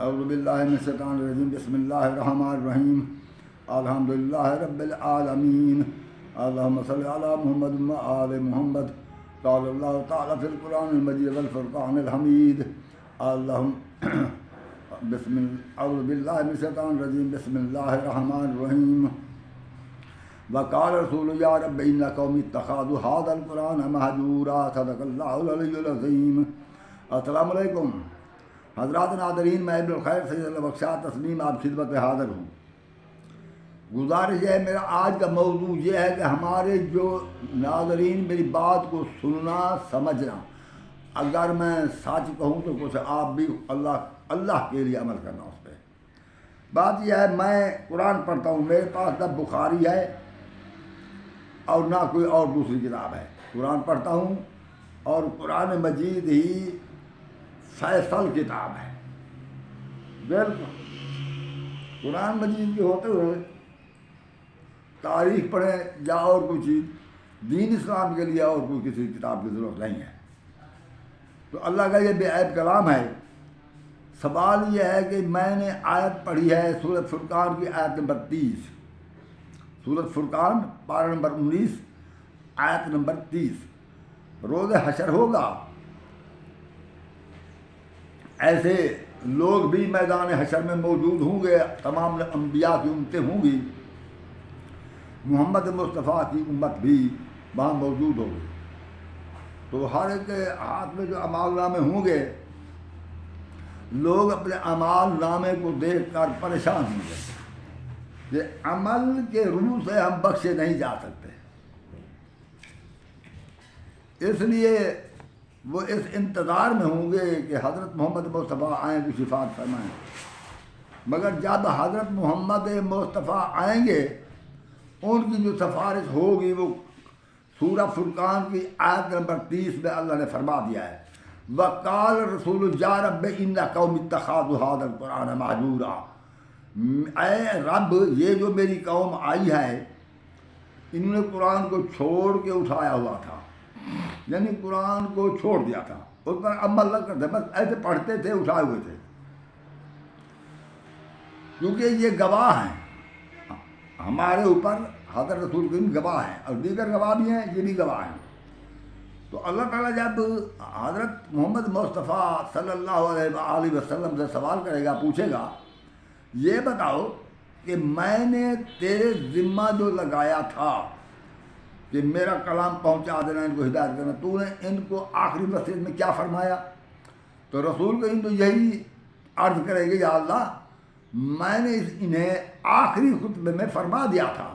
اعوذ باللہ من الشیطان الرجیم بسم اللہ الرحمن الرحیم الحمدللہ رب العالمین اللہم صلی علی محمد و آل محمد قال اللہ تعالیٰ فی القرآن المجید والفرقان الحمید اعوذ باللہ من الشیطان الرجیم بسم اللہ الرحمن الرحیم وقال رسول یا رب ان قوم اتخذوا هذا القرآن مہجورا صدق اللہ العلی العظیم۔ السلام علیکم حضرات ناظرین، میں ابن الخیر سید اللہ بخشا تسلیم آپ خدمت میں حاضر ہوں۔ گزارش ہے میرا آج کا موضوع یہ ہے کہ ہمارے جو ناظرین میری بات کو سننا سمجھنا، اگر میں سچ کہوں تو کچھ آپ بھی اللہ کے لیے عمل کرنا اس پہ۔ بات یہ ہے میں قرآن پڑھتا ہوں، میرے پاس نہ بخاری ہے اور نہ کوئی اور دوسری کتاب ہے۔ قرآن پڑھتا ہوں اور قرآن مجید ہی فیصل کتاب ہے۔ بالکل قرآن مجید کے ہوتے ہوئے تاریخ پڑھیں یا اور کوئی چیز، دین اسلام کے لیے اور کوئی کسی کتاب کی ضرورت نہیں ہے۔ تو اللہ کا یہ بے عیب کلام ہے۔ سوال یہ ہے کہ میں نے آیت پڑھی ہے سورۃ فرقان کی آیت نمبر 30، سورۃ فرقان پارہ نمبر 19 آیت نمبر 30۔ روز حشر ہوگا، ایسے لوگ بھی میدان حشر میں موجود ہوں گے، تمام انبیاء کی امتیں ہوں گی، محمد مصطفیٰ کی امت بھی وہاں موجود ہوگی۔ تو ہر ایک کے ہاتھ میں جو اعمال نامے ہوں گے، لوگ اپنے اعمال نامے کو دیکھ کر پریشان ہوں گے کہ عمل کے روح سے ہم بخشے نہیں جا سکتے، اس لیے وہ اس انتظار میں ہوں گے کہ حضرت محمد مصطفیٰ آئیں تو شفاعت فرمائیں۔ مگر جب حضرت محمد مصطفیٰ آئیں گے، ان کی جو سفارش ہوگی وہ سورہ فرقان کی آیت نمبر 30 میں اللہ نے فرما دیا ہے، وقال رسول یا رب ان قوم اتخذوا هذا القرآن مہجورا۔ اے رب، یہ جو میری قوم آئی ہے انہوں نے قرآن کو چھوڑ کے اٹھایا ہوا تھا، یعنی قرآن کو چھوڑ دیا تھا، اس پر عمل نہ کرتے، بس ایسے پڑھتے تھے، اٹھائے ہوئے تھے۔ کیونکہ یہ گواہ ہیں ہمارے اوپر، حضرت رسول کریم گواہ ہیں اور دیگر گواہ بھی ہیں، یہ بھی گواہ ہیں۔ تو اللہ تعالیٰ جب حضرت محمد مصطفیٰ صلی اللہ علیہ وآلہ وسلم سے سوال کرے گا، پوچھے گا یہ بتاؤ کہ میں نے تیرے ذمہ جو لگایا تھا کہ میرا کلام پہنچا دینا، ان کو ہدایت کرنا، تو نے ان کو آخری وصیت میں کیا فرمایا؟ تو رسول کریم تو یہی عرض کرے گے، یا اللہ میں نے انہیں آخری خطبے میں فرما دیا تھا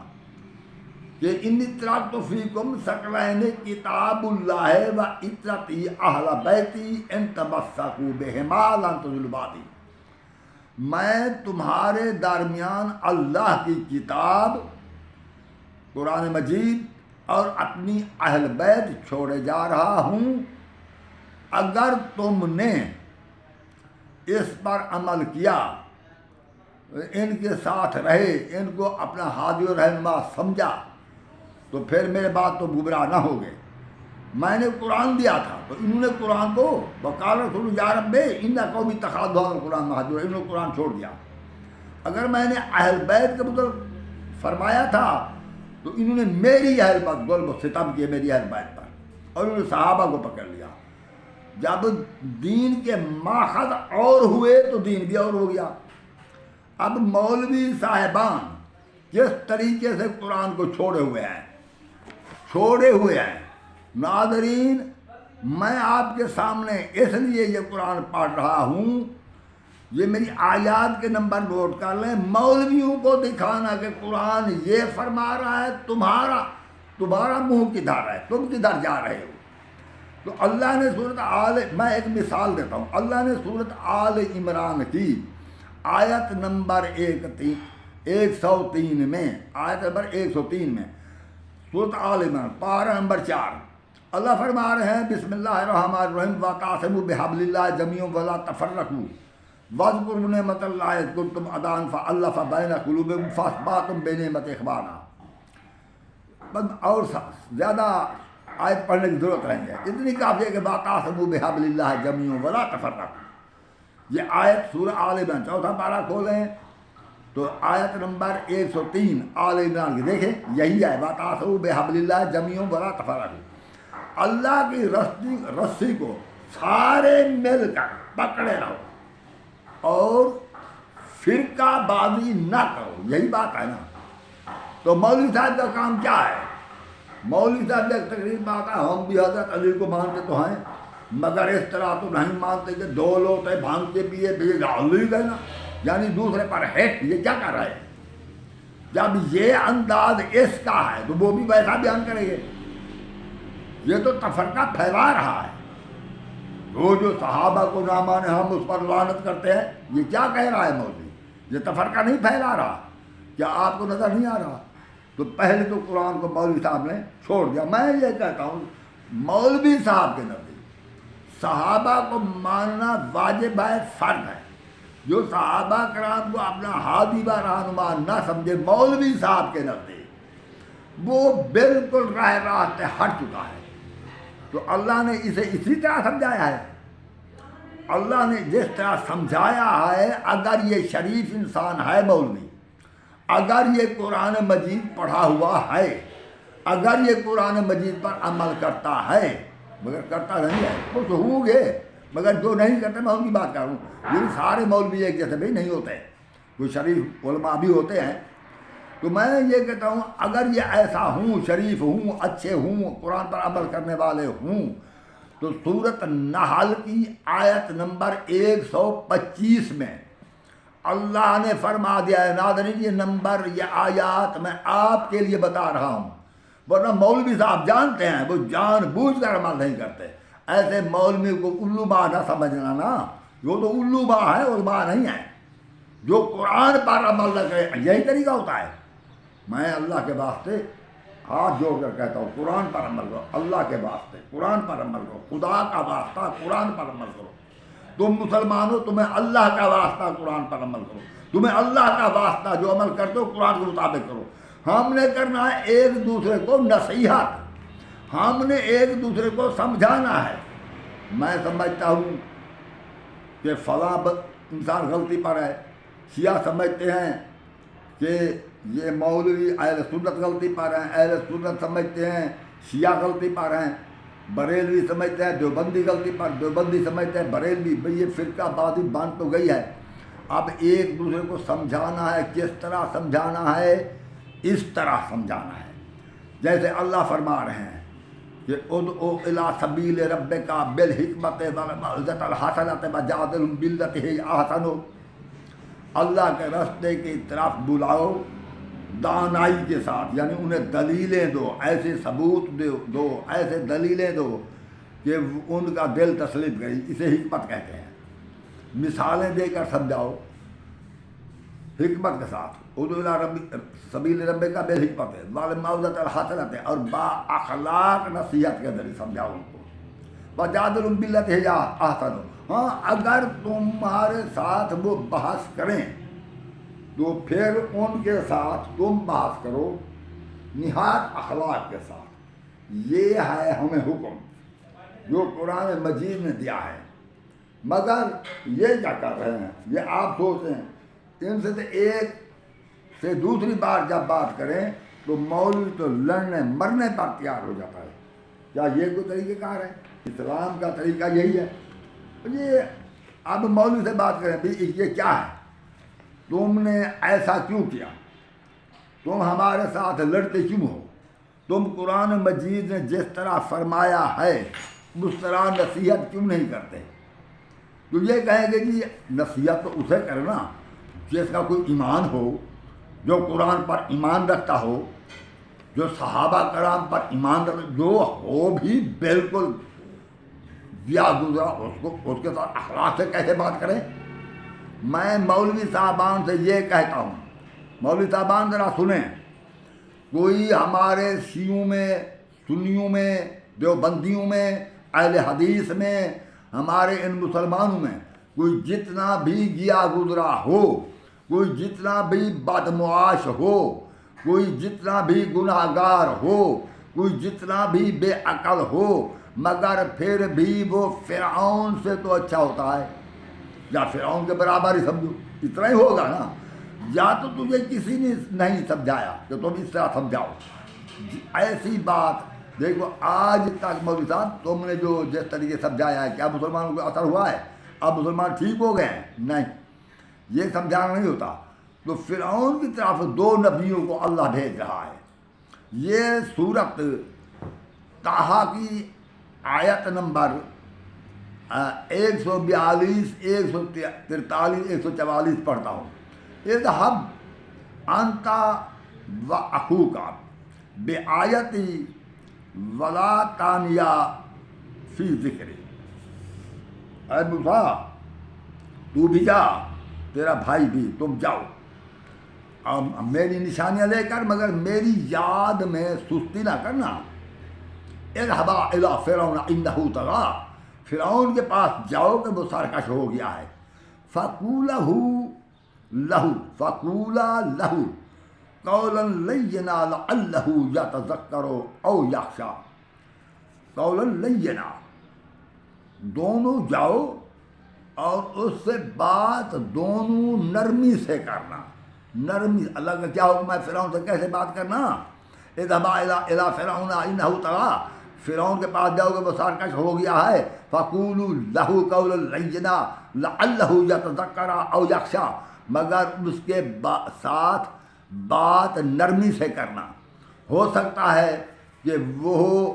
کہ انی ترکت فیکم ثقلین کتاب اللہ و عترتی اہل بیتی ان تمسکوا بہما لن تضلوا بعدی۔ میں تمہارے درمیان اللہ کی کتاب قرآن مجید اور اپنی اہل بیت چھوڑے جا رہا ہوں، اگر تم نے اس پر عمل کیا، ان کے ساتھ رہے، ان کو اپنا ہادی و رہنما سمجھا، تو پھر میرے بعد تو گمراہ نہ ہوگے۔ میں نے قرآن دیا تھا تو انہوں نے قرآن کو وقال رسول یا رب ان قوم اتخذوا هذا القرآن مہجورا، انہوں نے قرآن چھوڑ دیا۔ اگر میں نے اہل بیت کے متعلق فرمایا تھا تو انہوں نے میری اہل بیت ظلم و ستم کیے، میری اہل بیت پر، اور انہوں نے صحابہ کو پکڑ لیا۔ جب دین کے ماخذ اور ہوئے تو دین بھی اور ہو گیا۔ اب مولوی صاحبان کس طریقے سے قرآن کو چھوڑے ہوئے ہیں، ناظرین میں آپ کے سامنے اس لیے یہ قرآن پڑھ رہا ہوں، یہ میری آیات کے نمبر نوٹ کر لیں، مولویوں کو دکھانا کہ قرآن یہ فرما رہا ہے، تمہارا منہ کدھر ہے، تم کدھر جا رہے ہو۔ تو اللہ نے میں ایک مثال دیتا ہوں، اللہ نے سورۃ آل عمران کی آیت نمبر 103 میں، آیت نمبر 103 میں، سورۃ آل عمران پارہ نمبر 4، اللہ فرما رہے ہیں بسم اللہ الرحمن الرحیم وَاعْتَصِمُوا بِحَبْلِ اللَّهِ جَمِيعًا وَلَا تَفَرَّقُوا وَاذْكُرُوا نِعْمَتَ اللَّهِ إِذْ كُنتُمْ أَعْدَاءً فَأَلَّفَ بَيْنَ قُلُوبِكُمْ فَأَصْبَحْتُمْ بِنِعْمَتِهِ إِخْوَانًا۔ اور زیادہ آیت پڑھنے کی ضرورت نہیں ہے، اتنی کافی ہے کہ وَاعْتَصِمُوا بِحَبْلِ اللَّهِ جَمِيعًا وَلَا تَفَرَّقُوا۔ یہ آیت سورہ آل عمران 4 پارہ کھولیں تو آیت نمبر 103 آل عمران کی دیکھیں، یہی ہے وَتَعَاصَوْا بِحَبْلِ اللَّهِ جَمِيعًا وَلَا تَفَرَّقُوا، اللہ کی رسی کو سارے مل کر پکڑے رہو اور فرقہ بازی نہ کرو، یہی بات ہے نا۔ تو مولوی صاحب کا کام کیا ہے؟ مولوی صاحب ایک تقریر میں آتا ہے ہم بھی حضرت علی کو مانتے تو ہیں مگر اس طرح تو نہیں مانتے کہ 2 لوٹے بھانگ کے پیے علی گئے نا، یعنی دوسرے پر ہیٹ، یہ کیا کر رہے ہیں؟ جب یہ انداز اس کا ہے تو وہ بھی ویسا بیان کریں گے، یہ تو تفرقہ پھیلا رہا ہے۔ جو صحابہ کو نہ مانے ہم اس پر لعنت کرتے ہیں، یہ کیا کہہ رہا ہے مولوی؟ یہ تفرقہ نہیں پھیلا رہا، کیا آپ کو نظر نہیں آ رہا؟ تو پہلے تو قرآن کو مولوی صاحب نے چھوڑ دیا۔ میں یہ کہتا ہوں مولوی صاحب کے نزدیک صحابہ کو ماننا واجب ہے، فرض ہے۔ جو صحابہ کرام کو اپنا ہادی و رہنما نہ سمجھے مولوی صاحب کے نزدیک، وہ بالکل راہ راست سے ہٹ چکا ہے۔ تو اللہ نے اسے اسی طرح سمجھایا ہے، اللہ نے جس طرح سمجھایا ہے، اگر یہ شریف انسان ہے مولوی، اگر یہ قرآن مجید پڑھا ہوا ہے، اگر یہ قرآن مجید پر عمل کرتا ہے، مگر کرتا نہیں ہے، کچھ ہوں گے مگر جو نہیں کرتے، میں ان کی بات کر رہا ہوں، یہ سارے مولوی ایک جیسے بھی نہیں ہوتے، کوئی شریف علماء بھی ہوتے ہیں۔ تو میں یہ کہتا ہوں اگر یہ ایسا ہوں، شریف ہوں، اچھے ہوں، قرآن پر عمل کرنے والے ہوں، تو سورۃ نحل کی آیت نمبر 125 میں اللہ نے فرما دیا ہے، ناظرین یہ نمبر، یہ آیات میں آپ کے لیے بتا رہا ہوں، ورنہ مولوی صاحب جانتے ہیں، وہ جان بوجھ کر عمل نہیں کرتے۔ ایسے مولوی کو الو ماں نہ سمجھنا نا، وہ تو الو ماں ہے، علماء نہیں ہے۔ جو قرآن پر عمل نہ کرے، یہی طریقہ ہوتا ہے۔ میں اللہ کے واسطے ہاتھ جوڑ کر کہتا ہوں قرآن پر عمل کرو، اللہ کے واسطے قرآن پر عمل کرو، خدا کا واسطہ قرآن پر عمل کرو۔ تم مسلمان ہو، تمہیں اللہ کا واسطہ قرآن پر عمل کرو، تمہیں اللہ کا واسطہ جو عمل کرتے ہو قرآن کے مطابق کرو۔ ہم نے کرنا ہے ایک دوسرے کو نصیحت، ہم نے ایک دوسرے کو سمجھانا ہے۔ میں سمجھتا ہوں کہ فلاں انسان غلطی پر ہے، شیعہ سمجھتے ہیں کہ یہ مولوی اہل سنت غلطی پر ہیں، اہل سنت سمجھتے ہیں شیعہ غلطی پر ہیں، بریلوی سمجھتے ہیں دیوبندی غلطی پر، دیوبندی سمجھتے ہیں بریلوی۔ بھئی یہ فرقہ بازی بن تو گئی ہے، اب ایک دوسرے کو سمجھانا ہے۔ کس طرح سمجھانا ہے؟ اس طرح سمجھانا ہے جیسے اللہ فرما رہے ہیں کہ ادعو الی سبیل ربک بالحکمت والموعظۃ الحسنۃ وجادلھم باللتی ہی احسن۔ اللہ کے راستے کی طرف بلاؤ دانائی کے ساتھ، یعنی انہیں دلیلیں دو، ایسے ثبوت دو، ایسے دلیلیں دو کہ ان کا دل تسلیم کرے، اسے حکمت کہتے ہیں۔ مثالیں دے کر سمجھاؤ حکمت کے ساتھ، ادعو الی سبیل ربک بالحکمت والموعظۃ الحسنۃ، اور با اخلاق نصیحت کے ذریعے سمجھاؤ ان کو۔ وجادلھم باللتی ہی احسن۔ ہاں اگر تمہارے ساتھ وہ بحث کریں تو پھر ان کے ساتھ تم بحث کرو نہایت اخلاق کے ساتھ۔ یہ ہے ہمیں حکم جو قرآن مجید نے دیا ہے۔ مگر یہ کیا کر رہے ہیں؟ یہ آپ سوچیں، ان سے ایک سے دوسری بار جب بات کریں تو مولوی تو لڑنے مرنے پر تیار ہو جاتا ہے۔ کیا یہ کوئی طریقہ کار ہے؟ اسلام کا طریقہ یہی ہے۔ یہ اب مولوی سے بات کریں بھی یہ کیا ہے، تم نے ایسا کیوں کیا، تم ہمارے ساتھ لڑتے کیوں ہو، تم قرآن مجید نے جس طرح فرمایا ہے اس طرح نصیحت کیوں نہیں کرتے؟ تو یہ کہیں گے کہ نصیحت تو اسے کرنا جس کا کوئی ایمان ہو، جو قرآن پر ایمان رکھتا ہو، جو صحابہ کرام پر ایمان رکھتا، جو ہو بھی بالکل دیا گزرا، اس کے ساتھ اخلاق سے کیسے بات کریں؟ میں مولوی صاحبان سے یہ کہتا ہوں، مولوی صاحبان ذرا سنیں، کوئی ہمارے شیعوں میں، سنیوں میں، دیوبندیوں میں، اہل حدیث میں، ہمارے ان مسلمانوں میں کوئی جتنا بھی گیا گزرا ہو، کوئی جتنا بھی بدمعاش ہو، کوئی جتنا بھی گناہ گار ہو، کوئی جتنا بھی بے عقل ہو، مگر پھر بھی وہ فرعون سے تو اچھا ہوتا ہے۔ یا فرعون کے برابر ہی سمجھو، اتنا ہی ہوگا نا. یا تو تجھے کسی نے نہیں سمجھایا کہ تم اس طرح سمجھاؤ. ایسی بات دیکھو آج تک مولوی صاحب تم نے جو جس طریقے سے سمجھایا ہے کیا مسلمانوں کو اثر ہوا ہے؟ اب مسلمان ٹھیک ہو گئے ہیں؟ نہیں، یہ سمجھانا نہیں ہوتا. تو فرعون کی طرف 2 نبیوں کو اللہ بھیج رہا ہے. یہ سورت طٰہٰ کی آیت نمبر 142 143 144 پڑھتا ہوں. اذهب انت واخوك بآیتی ولا تانیا فی ذکری. اے موسیٰ تو بھی جا، تیرا بھائی بھی، تم جاؤ میری نشانیاں لے کر، مگر میری یاد میں سستی نہ کرنا. اذهبا الی فرعون انہ طغی، فرعون کے پاس جاؤ کہ وہ سرکش ہو گیا ہے. فقولا لہ قولا لینا لعلہ یتذکر او یخشی. قولا لینا، دونوں جاؤ اور اس سے بات دونوں نرمی سے کرنا. نرمی، اللہ کا کیا حکم ہے فرعون سے کیسے بات کرنا؟ اذهبا الی فرعون انہ طغی، فرعون کے پاس جاؤ کہ وہ سرکش ہو گیا ہے. فقولوا لہ قولا لینا لعلہ یتذکر او یخشی، مگر اس کے ساتھ بات نرمی سے کرنا. ہو سکتا ہے کہ وہ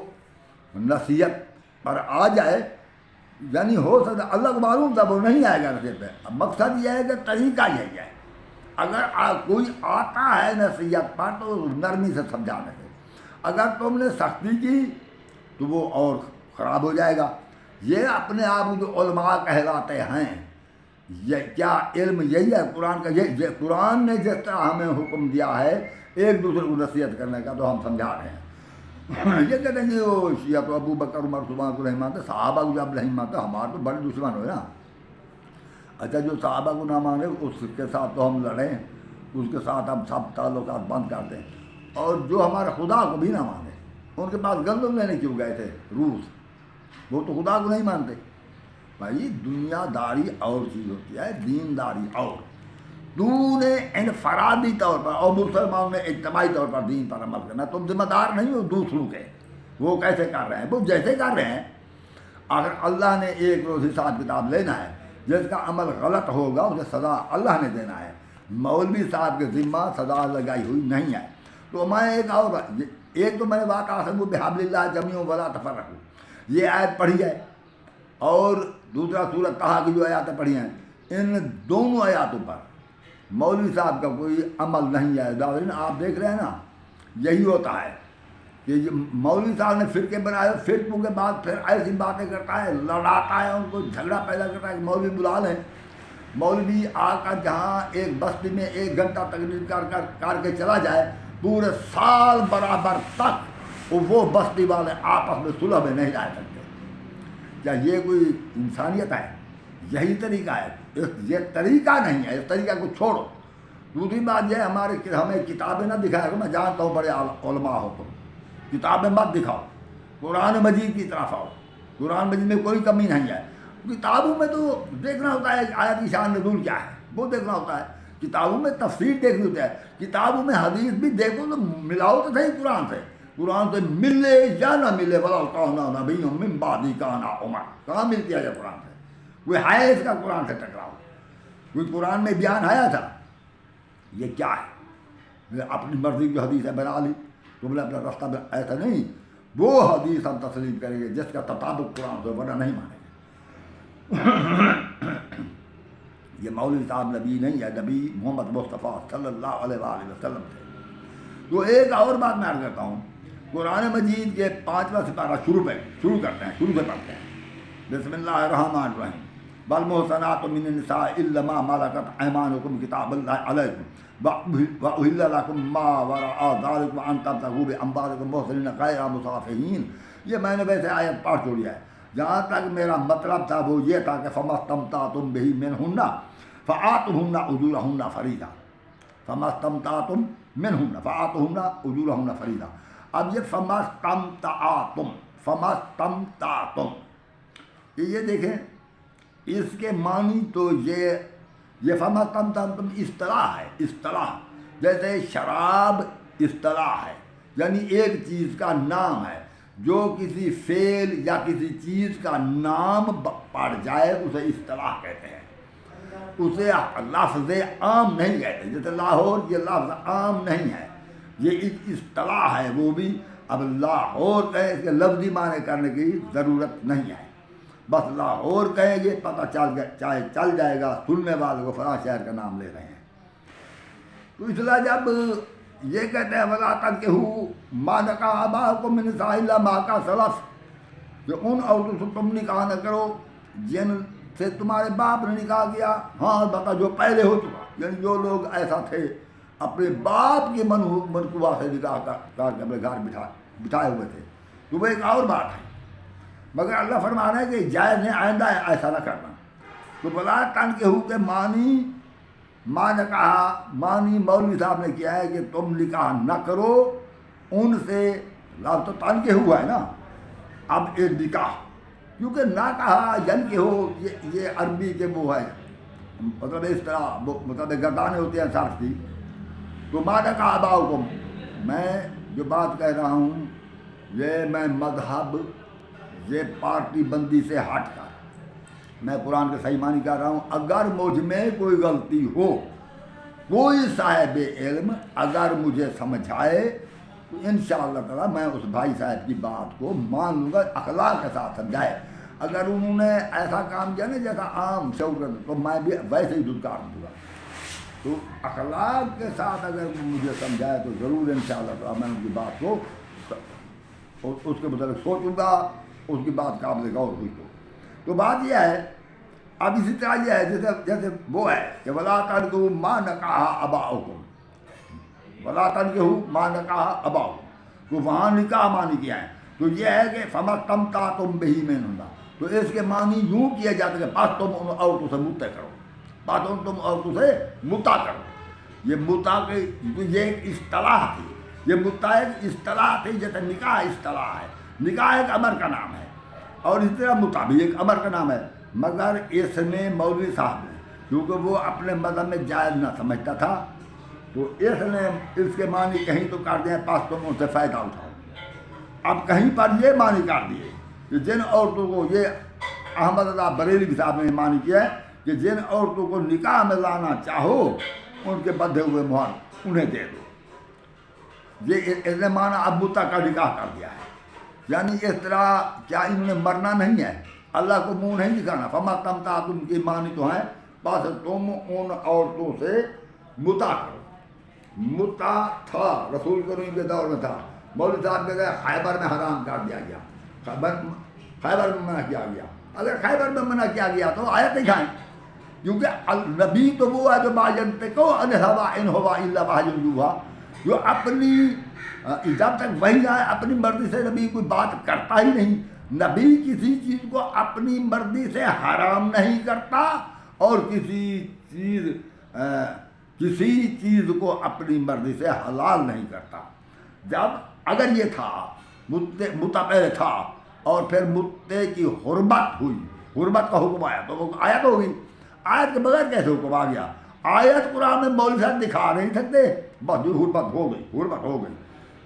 نصیحت پر آ جائے، یعنی ہو سکتا اللہ کو معلوم تھا وہ نہیں آئے گا نصیحت پہ. مقصد یہ ہے کہ طریقہ یہی ہے، اگر کوئی آتا ہے نصیحت پر تو نرمی سے سمجھانے سے. اگر تم نے سختی کی تو وہ اور خراب ہو جائے گا. یہ اپنے آپ کو جو علماء کہلاتے ہیں، یہ کیا علم یہی ہے قرآن کا؟ یہ قرآن نے جس طرح ہمیں حکم دیا ہے ایک دوسرے کو نصیحت کرنے کا تو ہم سمجھا رہے ہیں. یہ کہتے ہیں کہ وہ شیعہ تو ابو بکر عمر عثمان کو نہیں مانتے، صحابہ کو جب نہیں مانتے، ہمارے تو بڑے دشمن ہوئے نا. اچھا جو صحابہ کو نہ مانے اس کے ساتھ تو ہم لڑیں، اس کے ساتھ ہم سب تعلقات بند کر دیں. اور جو ہمارے خدا کو بھی نہ مانے، ان کے پاس گندم لینے کیوں گئے تھے روس؟ وہ تو خدا کو نہیں مانتے. بھائی دنیا داری اور چیز ہوتی ہے، دینداری اور. تو نے انفرادی طور پر اور مسلمانوں نے اجتماعی طور پر دین پر عمل کرنا. تم ذمہ دار نہیں ہو دوسروں کے، وہ کیسے کر رہے ہیں، وہ جیسے کر رہے ہیں. اگر اللہ نے ایک روز حساب کتاب لینا ہے، جس کا عمل غلط ہوگا اسے سزا اللہ نے دینا ہے. مولوی صاحب کے ذمہ سزا لگائی ہوئی نہیں ہے. تو میں ایک تو میں نے واقعہ بحبل اللہ جمیعا ولا تفرقوا، یہ آیت پڑھی ہے، اور دوسرا سورۃ طٰہٰ کی جو آیاتیں پڑھی ہیں، ان دونوں آیاتوں پر مولوی صاحب کا کوئی عمل نہیں ہے. ناظرین آپ دیکھ رہے ہیں نا، یہی ہوتا ہے کہ مولوی صاحب نے فرقے بنائے، فرقوں کے بعد پھر ایسی باتیں کرتا ہے، لڑاتا ہے، ان کو جھگڑا پیدا کرتا ہے کہ مولوی بلا لیں. مولوی آ کر جہاں ایک بستی میں 1 گھنٹہ تقریر کر کے چلا جائے، پورے سال برابر تک وہ بستی والے آپس میں صلح میں نہیں رہ سکتے. کیا یہ کوئی انسانیت ہے؟ یہی طریقہ ہے. یہ طریقہ نہیں ہے، اس طریقہ کو چھوڑو. دوسری بات یہ ہمیں کتابیں نہ دکھائے گا. میں جانتا ہوں بڑے علماء ہو تم، کتابیں مت دکھاؤ، قرآن مجید کی طرف آؤ. قرآن مجید میں کوئی کمی نہیں ہے. کتابوں میں تو دیکھنا ہوتا ہے آیت کی شان نزول کیا ہے، وہ دیکھنا ہوتا ہے. کتابوں میں تفسیر دیکھنی ہوتی ہے. کتابوں میں حدیث بھی دیکھو تو ملاؤ تو صحیح قرآن سے. قرآن سے ملے یا نہ ملے، وَلَوْ كَانَ نَبِيٌّ مِّن بَعْدِي كَانَ عُمَرٌ، کہاں ملتی ہے یہ قرآن سے؟ کوئی ہے اس کا قرآن سے ٹکراؤ؟ کوئی قرآن میں بیان آیا تھا؟ یہ کیا ہے؟ اپنی مرضی کی حدیثیں بنا لی تم نے اپنا رستہ. ایسا نہیں، وہ حدیث ہم تسلیم کریں گے جس کا تطابق قرآن سے، ورنہ نہیں مانیں گے. یہ مولوی صاحب نبی نہیں ہے، نبی محمد مصطفیٰ صلی اللہ علیہ وآلہ وسلم تھے. تو ایک اور بات میں عرض کرتا ہوں، قرآن مجید کے 5واں سپارہ شروع کرتے ہیں، شروع سے پڑھتے ہیں. بسم اللہ الرحمن الرحیم. والمحصنات من النساء الا ما ملكت ايمانكم كتاب الله عليكم واحل لكم ما وراء ذلك وان تبتغوا باموالكم محسنين غير مسافحين. یہ میں نے ویسے آیت پڑھ چھوڑی ہے. جہاں تک میرا مطلب تھا وہ یہ تھا کہ فمستمتعتم به منهن فآتوهن اجورهن فریضہ. فمستمتعتم منهن فآتوهن اجورهن فریضہ. اب یہ فمستمتعتم یہ دیکھیں اس کے معنی تو یہ فما تم اصطلاح ہے، اصطلاح جیسے شراب اصطلاح ہے، یعنی ایک چیز کا نام ہے، جو کسی فعل یا کسی چیز کا نام پڑ جائے اسے اصطلاح کہتے ہیں، اسے لفظ عام نہیں کہتے۔ جیسے لاہور یہ لفظ عام نہیں ہے، یہ ایک اصطلاح ہے، وہ بھی اب لاہور کہیں، اس کے لفظی معنی کرنے کی ضرورت نہیں ہے، بس لاہور کہیں گے پتہ چل جائے گا سننے والے کو فلاں شہر کا نام لے رہے ہیں۔ تو اس لیے جب یہ کہتے ہیں وَلَا تَنكِحُوا مَا نَكَحَ آبَاؤُكُم مِّن النِّسَاءِ إِلَّا مَا قَدْ سَلَفَ، کہ ان عورتوں سے تم نکاح نہ کرو جن سے تمہارے باپ نے نکاح کیا، ہاں البتہ جو پہلے ہو چکا، یعنی جو لوگ ایسا تھے اپنے باپ کی منصوبہ سے نکاح کر کے اپنے گھر بٹھائے ہوئے تھے، تو وہ ایک اور بات ہے، مگر اللہ فرما رہے ہیں کہ جائز نہیں، آئندہ ایسا نہ کرنا۔ تو وَلَا تَنكِحُوا کے معنی ما نکاح، معنی مولوی صاحب نے کیا ہے کہ تم نکاح نہ کرو ان سے، لفظ تو تنکحوا ہوا ہے نا، اب ایک نکاح، کیونکہ نہ کہا جن کے ہو یہ عربی کے وہ ہے، مطلب اس طرح مطلب گردانے ہوتے ہیں صرف کی، تو ما نکاح آباؤکم، میں جو بات کہہ رہا ہوں یہ میں مذہب، یہ پارٹی بندی سے ہٹ کر میں قرآن کے صحیح معنی کر رہا ہوں، اگر مجھ میں کوئی غلطی ہو، کوئی صاحب علم اگر مجھے سمجھائے تو انشاءاللہ تعالیٰ میں اس بھائی صاحب کی بات کو مان لوں گا، اخلاق کے ساتھ سمجھائے۔ اگر انہوں نے ایسا کام کیا نا جیسا عام شعور، تو میں بھی ویسے ہی دھتکار دوں گا، تو اخلاق کے ساتھ اگر مجھے سمجھائے تو ضرور انشاءاللہ تعالیٰ میں ان کی بات کو اس کے متعلق سوچوں گا، اس کی بات قابل غور ہوئی تو بات یہ ہے۔ اب اسی طرح یہ ہے جیسے وہ ہے کہ وَلَا تَنكِحُوا مَا نَكَحَ آبَاؤُكُم، وَلَا تَنكِحُوا مَا نَكَحَ آبَاؤُكُم، تو وہاں نکاح معنی کیا ہے، تو یہ ہے کہ فَمَا اسْتَمْتَعْتُم بِهِ مِنْهُنَّ، تو اس کے معنی یوں کیا جاتا ہے کہ پس تم ان عورتوں سے متع کرو، پس تم عورتوں سے متع کرو۔ یہ متع کی یہ ایک اصطلاح تھی، یہ متع ایک اصطلاح تھی، جیسے نکاح اصطلاح ہے، نکاح ایک امر کا نام ہے، اور اس طرح متع بھی ایک امر کا نام ہے، مگر اس نے مولوی صاحب نے کیونکہ وہ اپنے مذہب میں جائز نہ سمجھتا تھا، تو اس نے اس کے معنی کہیں تو کر دیا پاس تم ان سے فائدہ اٹھاؤ، اب کہیں پر یہ معنی کر دیے کہ جن عورتوں کو، یہ احمد اللہ بریلوی صاحب نے معنی کیا ہے کہ جن عورتوں کو نکاح میں لانا چاہو ان کے بدھے ہوئے مہر انہیں دے دو، یہ اس نے معنی اب متع کا نکاح کر دیا ہے، یعنی اس طرح کیا انہوں نے مرنا نہیں ہے، اللہ کو منہ نہیں دکھانا۔ فما استمتعتم کی معنی تو ہے بس تم ان عورتوں سے متع کرو۔ متع تھا رسول کریم کے دور میں تھا، مولوی صاحب کے گئے خیبر میں حرام کر دیا گیا، خیبر میں منع کیا گیا، اگر خیبر میں منع کیا گیا تو آیت دکھائیں، کیونکہ نبی تو وہ ہے جو ما ینطق عن الہوی ان ہوا الا وحی یوحی، جو اپنی جب تک وحی آئے اپنی مرضی سے نبی کوئی بات کرتا ہی نہیں، نبی کسی چیز کو اپنی مرضی سے حرام نہیں کرتا اور کسی چیز کو اپنی مرضی سے حلال نہیں کرتا۔ جب اگر یہ تھا متع پہلے تھا اور پھر متع کی حرمت ہوئی، حرمت کا حکم آیا تو وہ آیت ہو گئی، آیت کے بغیر کیسے حکم آ گیا؟ آیت قرآن میں مولوی صاحب دکھا نہیں سکتے، بس جو حرمت ہو گئی، حرمت ہو گئی۔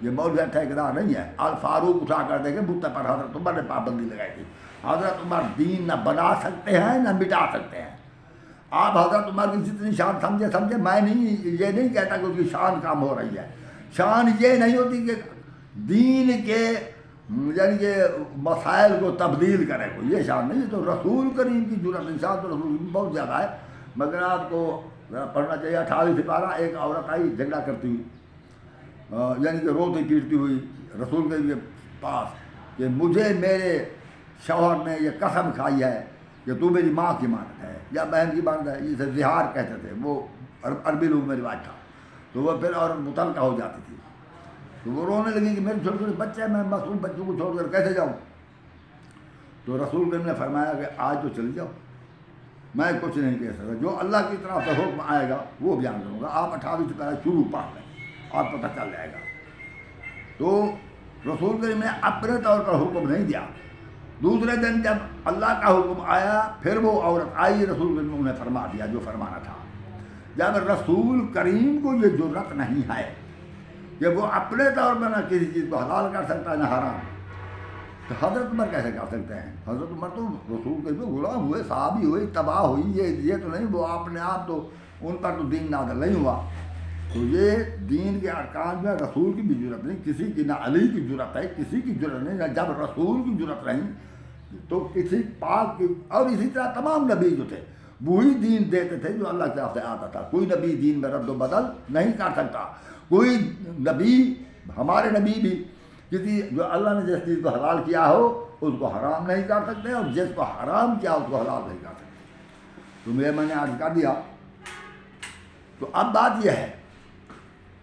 یہ مولوی ٹھیکیدار نہیں ہے، الفاروق اٹھا کر دے کے متع پر حضرت عمر نے پابندی لگائی تھی۔ حضرت عمر دین نہ بنا سکتے ہیں نہ مٹا سکتے ہیں۔ آپ حضرت عمر کی جتنی شان سمجھے، میں نہیں، یہ نہیں کہتا کہ اس کی شان کم ہو رہی ہے، شان یہ نہیں ہوتی کہ دین کے یعنی کہ مسائل کو تبدیل کرے کوئی، یہ شان نہیں ہے۔ تو رسول کریم کی جرأت، انسان تو رسول کریم بہت زیادہ ہے، مگر آپ کو پڑھنا چاہیے 28 سپارہ۔ ایک عورت آئی جھگڑا کرتی ہوئی، یعنی کہ روتی پیٹتی ہوئی رسول کے پاس کہ مجھے میرے شوہر نے یہ قسم کھائی ہے کہ تو میری ماں کی مانت ہے یا بہن کی مانت ہے، اسے زہار کہتے تھے، وہ عربی لوگ میں رواج تھا، تو وہ پھر اور متعلقہ ہو جاتی تھی، تو وہ رونے لگی کہ میرے چھوٹے چھوٹے بچے ہیں، میں معصوم بچوں کو چھوڑ کر کیسے جاؤں؟ تو رسول کریم نے فرمایا کہ آج تو چلی جاؤ، میں کچھ نہیں کہہ سکتا، جو اللہ کی طرف سے حکم آئے گا وہ بیان کروں گا۔ آپ 28 سے پہلے شروع پڑھ لیں، آپ پتہ چل جائے گا۔ تو رسول کریم نے اپنے طور پر حکم نہیں دیا۔ دوسرے دن جب اللہ کا حکم آیا، پھر وہ عورت آئی، رسول کریم نے انہیں فرما دیا جو فرمانا تھا۔ جب رسول کریم کو یہ جرت نہیں ہے کہ وہ اپنے طور پر نہ کسی چیز کو حلال کر سکتا ہے نہ حرام، تو حضرت عمر کیسے کر سکتے ہیں؟ حضرت عمر تو رسول کے غلام ہوئے، صحابی ہوئے، تباہ ہوئی، یہ تو نہیں وہ اپنے آپ تو ان پر تو دین نازل نہیں ہوا۔ تو یہ دین کے ارکان میں رسول کی بھی ضرورت نہیں، کسی کی، نہ علی کی ضرورت ہے، کسی کی ضرورت نہیں، نہ جب رسول کی ضرورت نہیں تو کسی پاک کی۔ اور اسی طرح تمام نبی جو تھے وہی دین دیتے تھے جو اللہ کی طرف سے آتا تھا، کوئی نبی دین میں رد و بدل نہیں کر سکتا، کوئی نبی، ہمارے نبی بھی کسی جو اللہ نے جس چیز کو حلال کیا ہو اس کو حرام نہیں کر سکتے، اور جس کو حرام کیا اس کو حلال نہیں کر سکتے۔ تو میں نے عرض کر دیا۔ تو اب بات یہ ہے،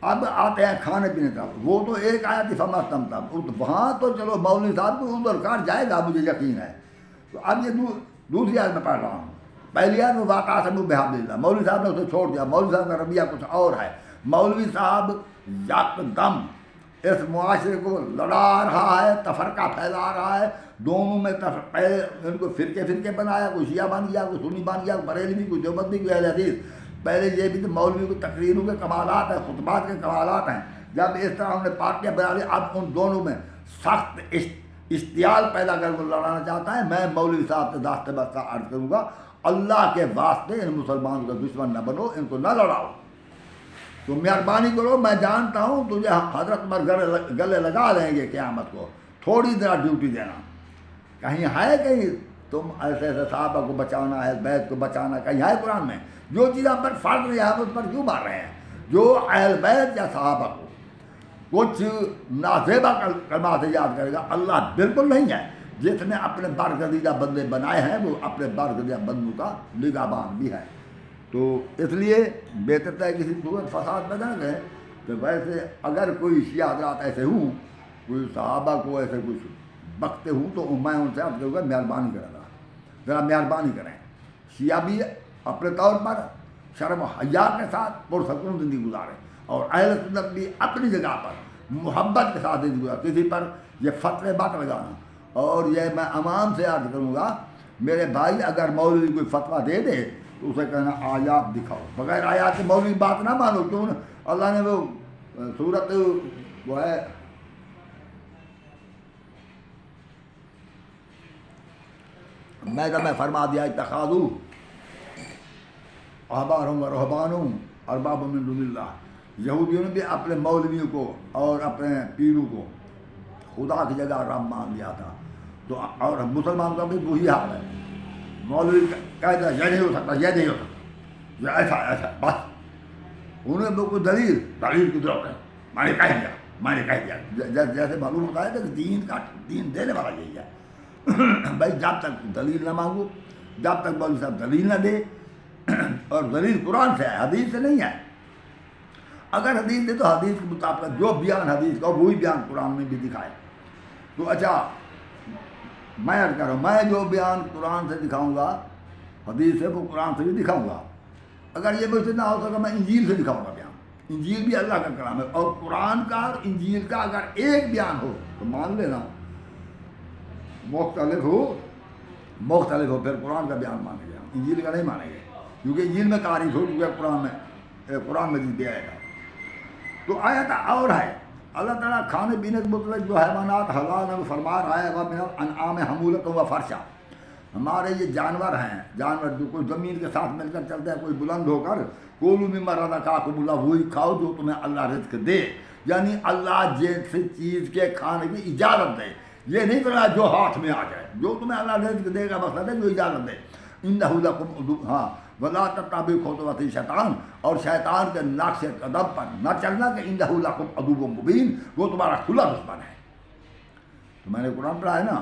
اب آتے ہیں کھانے پینے کا۔ وہ تو ایک آیا تھی فمستم تب، وہاں تو چلو مولوی صاحب کو ادھر کار جائے گا، مجھے یقین ہے۔ تو اب یہ دوسری آیت میں پڑھ رہا ہوں۔ پہلی آیت میں واقعہ سمو بحمد اللہ، مولوی صاحب نے اسے چھوڑ دیا، مولوی صاحب کا رویہ کچھ اور ہے۔ مولوی صاحب یکدم اس معاشرے کو لڑا رہا ہے، تفرقہ پھیلا رہا ہے، دونوں میں پہلے ان کو فرقے بنایا، کوئی شیعہ بن گیا، کوئی سنی بن گیا، کوئی بریلوی، کوئی دیوبندی، کوئی اہل حدیث۔ پہلے یہ بھی تو مولوی کو تقریروں کے کمالات ہیں، خطبات کے کمالات ہیں۔ جب اس طرح ہم نے پارٹیاں بنا لی، اب ان دونوں میں سخت اشتعال پیدا کر کے لڑانا چاہتا ہے۔ میں مولوی صاحب سے داستہ بستہ عرض کروں گا، اللہ کے واسطے ان مسلمانوں کا دشمن نہ بنو، ان کو نہ لڑاؤ، تو مہربانی کرو۔ میں جانتا ہوں تجھے حضرت عمر گلے لگا لیں گے قیامت کو، تھوڑی ذرا ڈیوٹی دینا۔ کہیں ہے کہیں تم ایسے صحابہ کو بچانا ہے، بیت کو بچانا، کہیں ہے قرآن میں؟ جو چیز آپ پر فرض نہیں ہے آپ اس پر کیوں مار رہے ہیں؟ جو اہل بیت یا صحابہ کو کچھ نازیبہ کلمات سے یاد کرے گا، اللہ بالکل نہیں ہے۔ جس نے اپنے برگزیدہ بندے بنائے ہیں وہ اپنے برگزیدہ بندوں کا نگہبان بھی ہے۔ تو اس لیے بہتر ہے کسی صورت فساد پیدا نہ کریں۔ تو ویسے اگر کوئی شیعہ حضرات ایسے ہوں، کوئی صحابہ کو ایسے کچھ بکتے ہوں، تو میں ان سے عرض کروں گا مہربانی کریں گا، ذرا مہربانی کریں۔ شیعہ بھی اپنے طور پر شرم و حیا کے ساتھ پرسکون زندگی گزاریں، اور اہل سنت بھی اپنی جگہ پر محبت کے ساتھ زندگی گزاریں۔ کسی پر یہ فتوے بات لگانا، اور یہ میں عوام سے عرض کروں گا، میرے بھائی اگر مولوی کوئی فتویٰ دے دے تو اسے کہنا آیات دکھاؤ، بغیر آیات سے مولوی بات نہ مانو۔ کیوں؟ اللہ نے وہ صورت وہ ہے میں فرما دیا، اتخاذوا احبارهم و رہبانهم اربابا من دون اللہ۔ یہودیوں نے بھی اپنے مولویوں کو اور اپنے پیروں کو خدا کی جگہ رب مان لیا تھا، تو اور مسلمان کا بھی وہی حال ہے۔ مولوی کہتا ہے یہ نہیں ہو سکتا، یہ نہیں ہو سکتا، یہ ایسا بس، انہوں نے کوئی دلیل کی ضرورت ہے، میں نے کہہ دیا، جیسے معلوم ہوتا ہے کہ دین دینے والا یہی ہے۔ بھائی جب تک دلیل نہ مانگو، جب تک مولوی صاحب دلیل نہ دے، اور دلیل قرآن سے ہے، حدیث سے نہیں ہے۔ اگر حدیث دے تو حدیث کے مطابق جو بیان حدیث کا وہی بیان قرآن میں بھی دکھائے۔ تو اچھا میں عرض کر رہا ہوں، میں جو بیان قرآن سے دکھاؤں گا، حدیث سے، وہ قرآن سے بھی دکھاؤں گا۔ اگر یہ مجھ سے نہ ہو سکا میں انجیل سے دکھاؤں گا بیان۔ انجیل بھی اللہ کا کلام ہے، اور قرآن کا اور انجیل کا اگر ایک بیان ہو تو مان لینا، مختلف ہو پھر قرآن کا بیان مانے گا، انجیل کا نہیں مانے گا، کیونکہ انجیل میں تاریخ ہو چکا ہے، قرآن میں بھی آئے گا۔ تو آیت اور ہے، اللہ تعالیٰ کھانے پینے کے مطلب جو حیوانات حلال ہیں وہ فرما رہا ہے، وَمِنَ الْأَنْعَامِ حَمُولَةٌ وَفَرْشًا۔ ہمارے یہ جانور ہیں، جانور جو کوئی زمین کے ساتھ مل کر چلتے ہیں، کوئی بلند ہو کر کُلُوا مِمَّا رَزَقَكُمُ اللَّهُ، وہی کھاؤ جو تمہیں اللہ رزق دے، یعنی اللہ جس چیز کے کھانے کی اجازت دے، یہ نہیں کرنا جو ہاتھ میں آ جائے، جو تمہیں اللہ رزق دے گا مقصد ہے جو اجازت دے۔ إِنَّهُ لَكُمْ عَدُوٌّ، وَلَا تَتَّبِعُوا خُطُوَاتِ الشَّيْطَانِ، اور شیطان کے نقش قدم پر نہ چلنا، کہ إِنَّهُ لَكُمْ عَدُوٌّ مُبِينٌ، وہ تمہارا کھلا دشمن ہے۔ تو میں نے قرآن پڑھا ہے نا،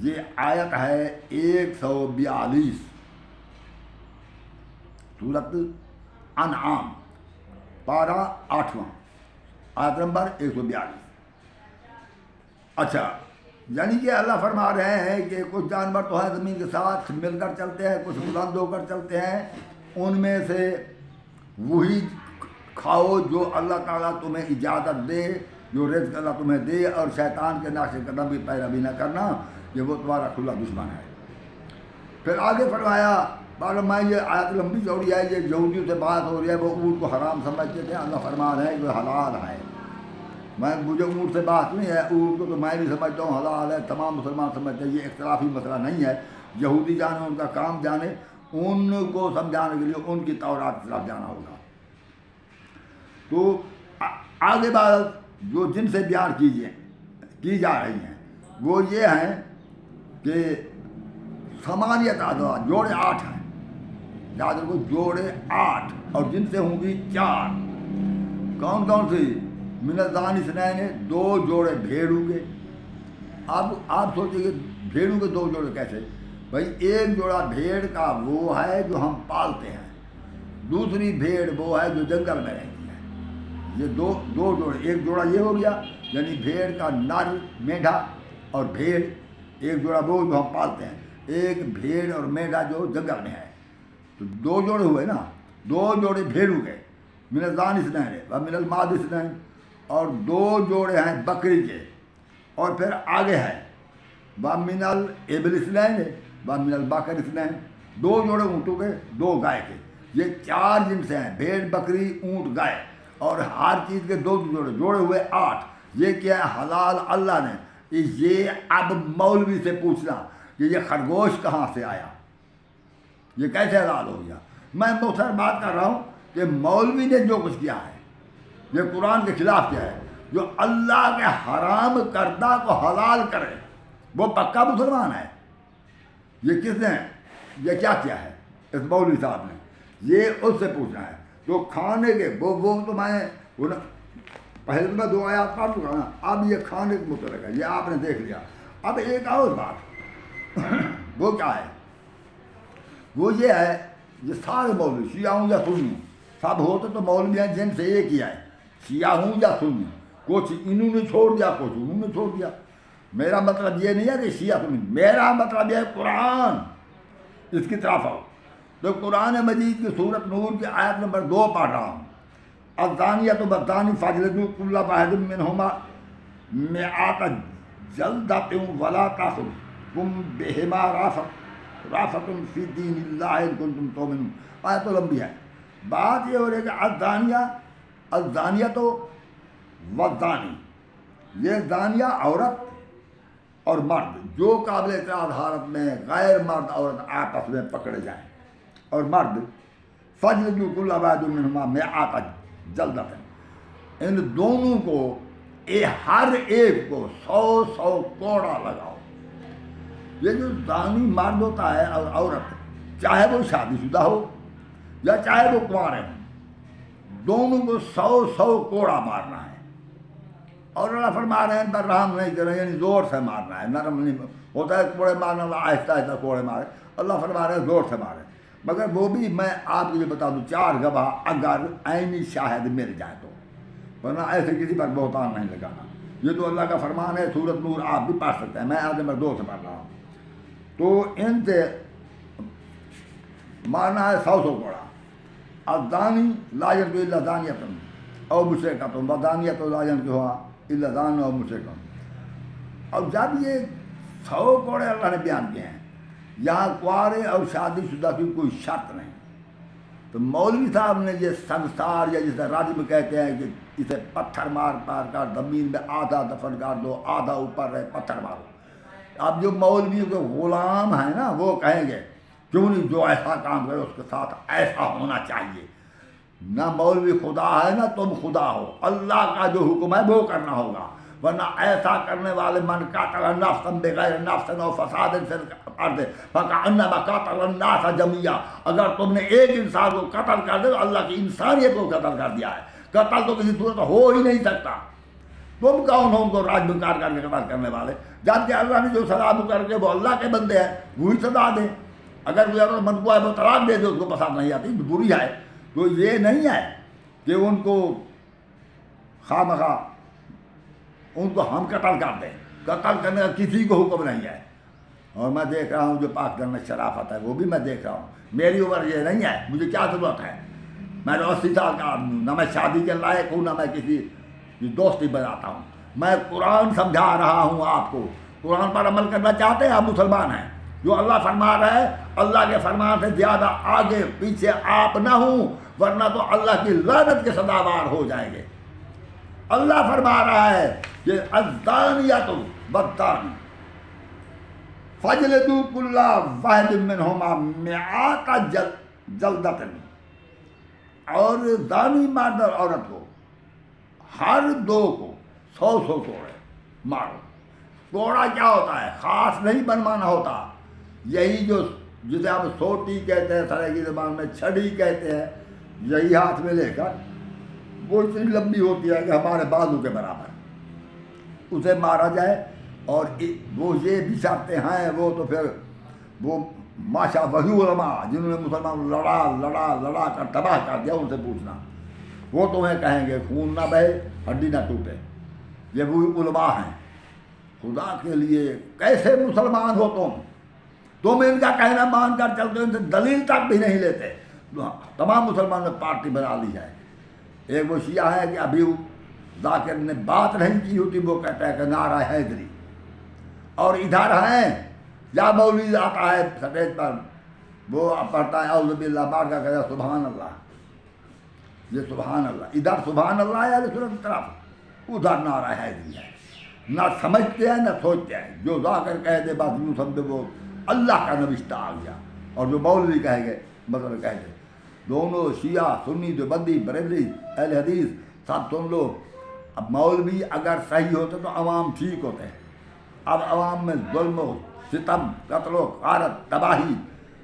یہ آیت ہے 142 سورۃ انعام، پارہ 8واں، آیت نمبر 142۔ اچھا، یعنی کہ اللہ فرما رہے ہیں کہ کچھ جانور تو ہیں زمین کے ساتھ مل کر چلتے ہیں، کچھ بلند ہو کر چلتے ہیں، ان میں سے وہی کھاؤ جو اللہ تعالیٰ تمہیں اجازت دے، جو رزق اللہ تمہیں دے، اور شیطان کے نقش قدم بھی پیروی نہ کرنا، کہ وہ تمہارا کھلا دشمن ہے۔ پھر آگے فرمایا معلوم میں یہ آیت لمبی چوڑی ہے، یہ یہودیوں سے بات ہو رہی ہے، وہ اونٹ کو حرام سمجھتے تھے، اللہ فرمان ہے وہ حلال ہے. مجھے اونٹ سے بات نہیں ہے، اونٹ کو تو میں بھی سمجھتا ہوں حلال ہے، تمام مسلمان سمجھتے ہیں، یہ اختلافی مسئلہ نہیں ہے. یہودی جانے ان کا کام جانے، ان کو سمجھانے کے لیے ان کی تورات کی طرف جانا ہوگا. تو آگے بات جو جن سے بیان کی جا رہی ہیں وہ یہ ہیں کہ ثمانیت اعداد جوڑے 8 ہیں، یاد رکھو جوڑے 8، اور جن سے ہوں گی 4. کون کون سی؟ من الضان اثنین، 2 جوڑے بھیڑ ہوں گے. اب آپ سوچیں گے بھیڑوں کے 2 جوڑے کیسے؟ بھائی ایک جوڑا بھیڑ کا وہ ہے جو ہم پالتے ہیں، دوسری بھیڑ وہ ہے جو جنگل میں رہتی ہے. یہ دو جوڑے، ایک جوڑا یہ ہو گیا یعنی بھیڑ کا نر مینڈھا اور بھیڑ، ایک جوڑا وہ جو ہم پالتے ہیں، ایک بھیڑ اور مینڈھا جو جنگل میں ہے. تو 2 جوڑے ہوئے نا، 2 جوڑے بھیڑوں کے، من الضان اثنین و من المعز اثنین، اور 2 جوڑے ہیں بکری کے، اور پھر آگے ہے وَمِنَ الْإِبْلِ اثْنَيْنِ وَمِنَ الْبَقَرِ اثْنَيْنِ، 2 جوڑے اونٹوں کے، 2 گائے کے. یہ 4 جن سے ہیں، بھیڑ بکری اونٹ گائے، اور ہر چیز کے 2 جوڑے ہوئے 8. یہ کیا ہے؟ حلال اللہ نے. یہ اب مولوی سے پوچھنا کہ یہ خرگوش کہاں سے آیا، یہ کیسے حلال ہو گیا؟ میں مختصر بات کر رہا ہوں کہ مولوی نے جو کچھ کیا ہے یہ قرآن کے خلاف کیا ہے. جو اللہ کے حرام کردہ کو حلال کرے وہ پکا مسلمان ہے. یہ کس نے، یہ کیا کیا ہے اس مولوی صاحب نے؟ یہ اس سے پوچھنا ہے. تو کھانے کے وہ تو میں پہلے تو میں 2 آیات پڑھ چکا نا، اب یہ کھانے کے متعلق ہے، یہ آپ نے دیکھ لیا. اب ایک اور بات وہ کیا ہے؟ وہ یہ ہے یہ سارے مولوی شیعہ ہوں یا سنی ہوں، سب ہوتے تو مولوی ہیں جن سے ایک ہی ہے، شیعہ ہوں یا سنی، کچھ انہوں نے چھوڑ دیا کچھ انہوں نے چھوڑ دیا. میرا مطلب یہ نہیں ہے کہ شیعہ سنی، میرا مطلب یہ ہے قرآن اس کی طرف آؤ. تو قرآن مجید کی سورت نور کی آیت نمبر 2 پڑھ رہا ہوں. الزانیۃ والزانی فاجلدوا کل واحد منہما مئۃ جلدۃ ولا تأخذکم بہما رأفۃ فی دین اللہ ان کنتم تؤمنون. آیت تو لمبی ہے. بات یہ ہو رہی ہے کہ الزانیۃ والزانی، یہ زانیہ عورت اور مرد جو قابل اعتراض حالت میں غیر مرد عورت آپس میں پکڑے جائیں، اور مرد فجلدوا کل واحد منہما مئۃ جلدۃ، ان دونوں کو ہر ایک کو 100 کوڑا لگاؤ. یہ جو زانی مرد ہوتا ہے اور عورت، چاہے وہ شادی شدہ ہو یا چاہے وہ کنوارے ہوں، دونوں کو 100 کوڑا مارنا ہے. اور اللہ فرما رہے ہیں ان پر رحم نہیں کریں، یعنی زور سے مارنا ہے، نرم نہیں ہوتا ہے کوڑے مارنا، اللہ آہستہ آہستہ کوڑے مارے. اللہ فرما رہے ہیں زور سے مارے. مگر وہ بھی میں آپ کو یہ بتا دوں 4 گواہ اگر عینی شاہد مل جائے تو، ورنہ ایسے کسی پر بہتان نہیں لگانا. یہ تو اللہ کا فرمان ہے. سورت نور آپ بھی پڑھ سکتے ہیں، میں آیت نمبر 2 سے پڑھ رہا ہوں. تو ان سے مارنا ہے 100 کوڑا. الزانی لا ينكح الا زانیۃ او مشرکۃ والزانیۃ لا ينكحها الا زان او مشرک. اور جب یہ 100 کوڑے اللہ نے بیان کیے ہیں، یہاں کنوارے اور شادی شدہ کی کوئی شرط نہیں. تو مولوی صاحب نے یہ سنسار یا جسے راجم کہتے ہیں کہ اسے پتھر مار کر زمین میں آدھا دفن کر دو، آدھا اوپر رہے، پتھر مارو. اب جو مولویوں کے غلام ہیں نا وہ کہیں گے کیوں نہیں، جو ایسا کام کرے اس کے ساتھ ایسا ہونا چاہیے. نہ مولوی خدا ہے نہ تم خدا ہو، اللہ کا جو حکم ہے وہ کرنا ہوگا. ورنہ ایسا کرنے والے من قاتل نفسا بغیر نفس او فساد فی الارض فکأنما قاتل الناس جميعا. اگر تم نے ایک انسان کو قتل کر دیا تو اللہ کی انسانیت کو قتل کر دیا ہے. قتل تو کسی صورت ہو ہی نہیں سکتا. تم کون ہو ان کو راج کر کے قتل کرنے والے؟ جبکہ اللہ نے جو سزا مقرر کے وہ اللہ کے بندے ہیں، وہی سزا دیں. اگر کوئی عورت من کو ہے وہ طلاق دے دے، اس کو پسند نہیں آتی بری ہے. تو یہ نہیں ہے کہ ان کو خواہ مخواہ ان کو ہم قتل کر دیں. قتل کرنے کا کسی کو حکم نہیں ہے. اور میں دیکھ رہا ہوں جو پاکستان میں شرافت ہے وہ بھی میں دیکھ رہا ہوں. میری عمر یہ نہیں ہے، مجھے کیا ضرورت ہے؟ میں 80 سال کا آدمی ہوں، نہ میں شادی کے لائق ہوں نہ میں کسی دوستی بناتا ہوں. میں قرآن سمجھا رہا ہوں آپ کو. قرآن پر عمل کرنا چاہتے ہیں آپ مسلمان ہیں، جو اللہ فرما رہا ہے اللہ کے فرمان سے زیادہ آگے پیچھے آپ نہ ہوں، ورنہ تو اللہ کی لعنت کے سزاوار ہو جائیں گے۔ اللہ فرما رہا ہے کہ الزانیۃ والزانی فاجلدوا کل واحد منہما مئات جلدۃ، اور زانی مرد اور عورت کو ہر دو کو 100 کوڑے مارو۔ کوڑا کیا ہوتا ہے؟ خاص نہیں بنوانا ہوتا، یہی جو جسے آپ سوٹی کہتے ہیں، سرے کی زبان میں چھڑی کہتے ہیں، یہی ہاتھ میں لے کر وہ اتنی لمبی ہوتی ہے کہ ہمارے بازو کے برابر، اسے مارا جائے۔ اور وہ یہ بھی چاہتے ہیں، وہ تو پھر وہ ماشا وہی علماء جنہوں نے مسلمان لڑا کر تباہ کر دیا، ان سے پوچھنا، وہ تمہیں کہیں گے خون نہ بہے ہڈی نہ ٹوٹے۔ یہ وہی علماء ہیں۔ خدا کے لیے کیسے مسلمان ہو تم ان کا کہنا مان کر چلتے ہو، ان سے دلیل تک بھی نہیں لیتے۔ تمام مسلمانوں نے پارٹی بنا لی ہے۔ ایک وہ شیعہ ہے کہ ابھی ذاکر نے بات نہیں کی ہوتی، وہ کہتا ہے کہ نعرہ حیدری، اور ادھر ہیں یا مولوی آتا ہے سٹیج پر، وہ پڑھتا ہے اعوذ باللہ مار کا کہتا ہے سبحان اللہ، یہ سبحان اللہ، ادھر سبحان اللہ ہے علیہ کی طرف، ادھر نعرہ حیدری ہے۔ نہ سمجھتے ہیں نہ سوچتے ہیں، جو ذاکر کہہ دے بات یوں سمجھے وہ اللہ کا نوشتہ آ گیا، اور جو مولوی کہیں گے مطلب کہہ دے۔ دونوں شیعہ سنی دیوبندی بریلوی اہل حدیث سب سن لو، اب مولوی اگر صحیح ہوتے تو عوام ٹھیک ہوتے ہیں۔ اب عوام میں ظلم و ستم، قتل و غارت، تباہی،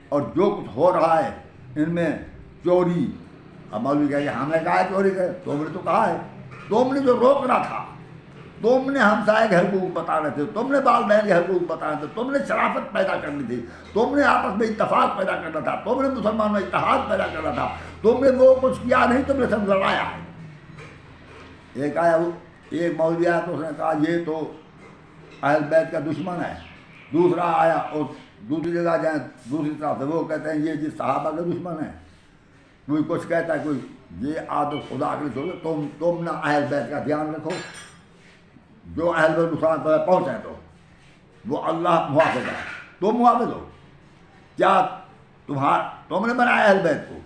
اور جو کچھ ہو رہا ہے ان میں چوری، اب مولوی کہے ہم نے کہا ہے چوری کرے، تم نے تو کہا ہے، تم نے جو روکنا تھا، تم نے ہمسائے کے حقوق بتانے تھے، تم نے والدین کے حقوق بتانے تھے، تم نے شرافت پیدا کرنی تھی، تم نے آپس میں اتفاق پیدا کرنا تھا، تم نے مسلمانوں میں اتحاد پیدا کرنا تھا، تم نے وہ کچھ کیا نہیں، تم نے سب لڑایا ہے۔ ایک آیا ایک مولوی آیا تو اس نے کہا یہ تو اہل بیت کا دشمن ہے، دوسرا آیا اور دوسری جگہ جائیں دوسری طرف سے وہ کہتے ہیں یہ جی صحابہ کے دشمن ہیں، کوئی کچھ کہتا ہے، کوئی یہ عادت خدا کے لیے چھوڑو، تم نہ اہل بیت کا دھیان رکھو، جو اہل بیت نقصان پر پہنچے تو وہ اللہ محافظ ہے، تم محافظ ہو، کیا تم نے بنایا اہل بیت کو؟